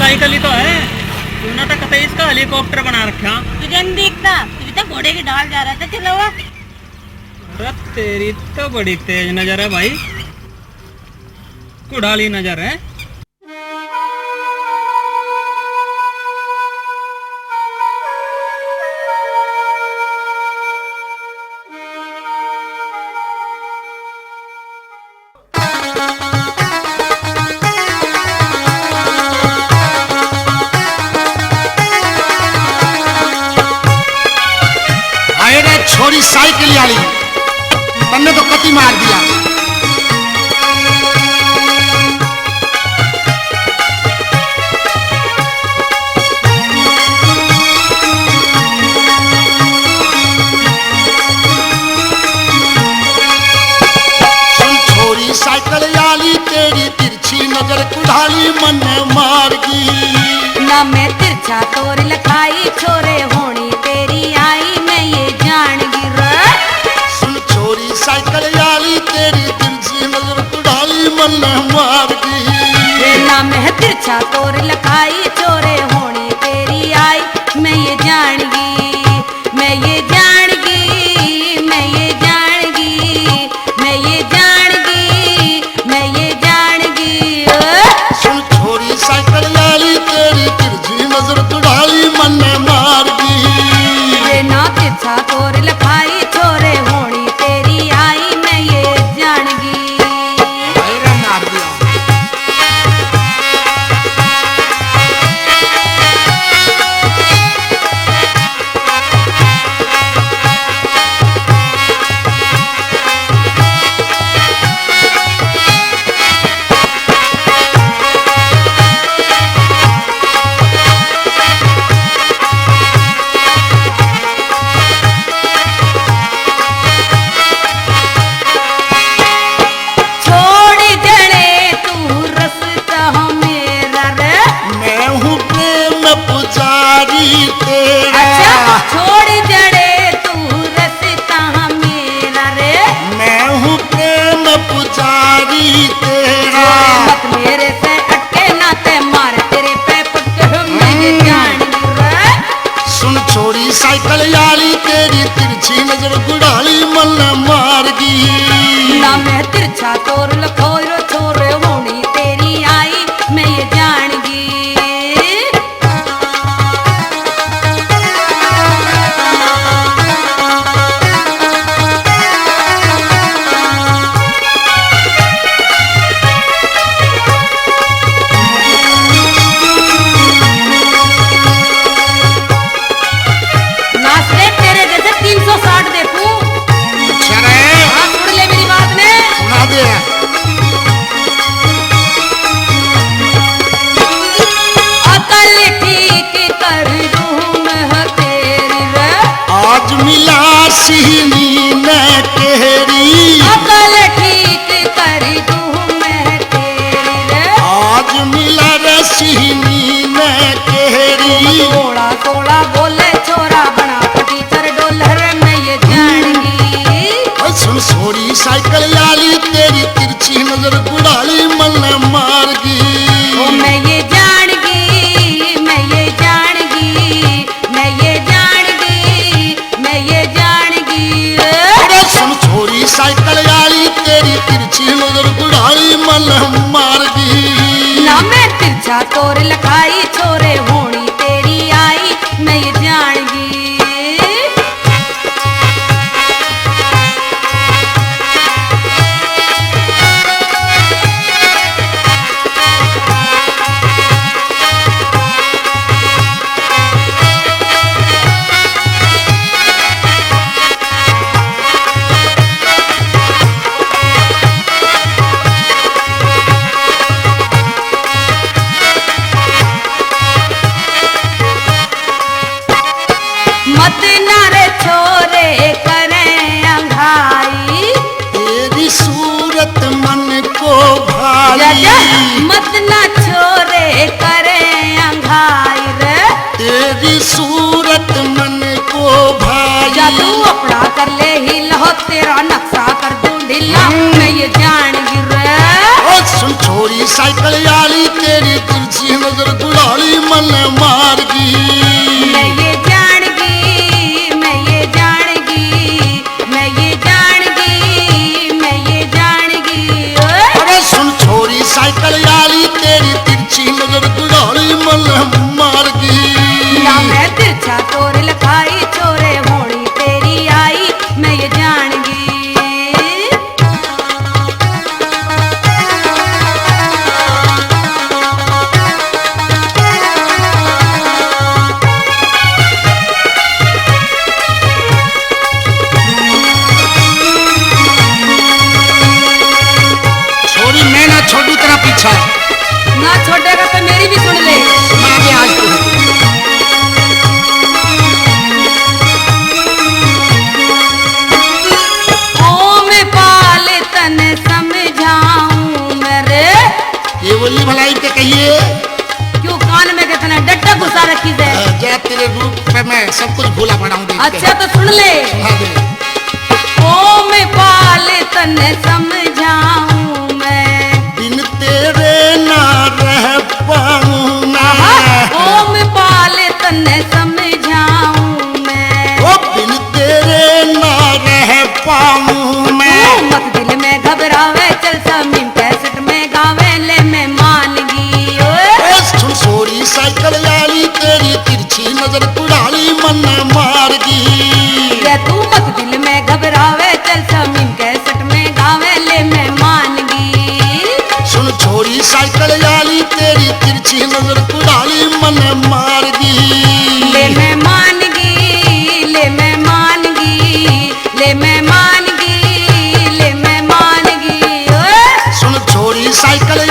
Cycle ही तो है। तूने तो कतई इसका हेलीकॉप्टर बना रखा। तुझे नहीं दिखता? तुझे तो घोड़े की ढाल जा रहा था चला हुआ। अरे तेरी तो बड़ी तेज नजर है भाई, कुड़ाली नजर है। छोरी साइकिल वाली तन्ने तो कति मार दिया। सुन छोरी साइकिल वाली तेरी तिरछी नजर कुढ़ाली मन मार गई। ना मैं तिरछा तोर लखाई छोरे होनी तेरी आई मैं ये जान गिरा। सुन छोरी साइकिल वाली तेरी तिरछी नजर कुढ़ाली मन मार गई। ना मैं तिरछा तोर लखाई छोरे होनी तेरी आई मैं ये जान गी, मैं ये जान गी, मैं ये जान गी, मैं ये जान गी, मैं ये जान गी। सुन छोरी साइकिल वाली तेरी तिरछी नजर कुढ़ाली मन मार गई। ना तिरछा तोर लखाई छोरे होनी तेरी आई मैं ये जान गी। मार दिया। छोरी साइकिल वाली तेरी तिरछी नजर गुड़ाली मन मार गई। ना मैं तिरछा तोर लखोरो छोरे होनी तेरी आई मैं ये जान गी। मिला सीनी मैं तेरी अकल ठीक कर दूं मैं तेरी रे। आज मिला रे सीनी मैं तेरी। थोड़ा थोड़ा बोले छोरा बना टीचर डॉलर मैं ये जान। सुन छोरी साइकिल वाली तेरी तिरछी नजर गुड़ाली मन मार गई। मैं ये जान गई, मैं ये जान गई, मैं ये जान गई, मैं ये जान गई। अरे सुन छोरी साइकिल वाली तेरी तिरछी नजर गुड़ाली मन मार गई। ना मैं तिरछा तोर लखाई छोरे होनी तेरी आई मैं ये जान गई। रे क्यों कान में कितना डट्टा घुसा रखी है? जरा तेरे रूप पे मैं सब कुछ भूला पड़ा हूँ। अच्छा तो सुन ले। सुना दे। ओ मैं पाल तन समझाऊं मैं, बिन तेरे ना रह पाऊं मैं। ओ मैं पाल तन समझाऊं मैं, ओ बिन तेरे ना रह पाऊं मैं। तू मत दिल में घबरावे, चल समीम कैसेट में गावे ले मैं मानगी। ओए सुन सोरी साइकिल वाली तेरी तिरछी नजर कुड़ाली मन मारगी। ये तू मत दिल में घबरावे, चल समीम कैसेट में गावे ले मैं मानगी। सुन छोरी साइकिल वाली तेरी तिरछी नजर कुड़ाली मन मारगी। ले मैं मानगी, ले मैं मानगी, ले मैं मानगी, ले मैं मानगी। ओए सुन छोरी साइकिल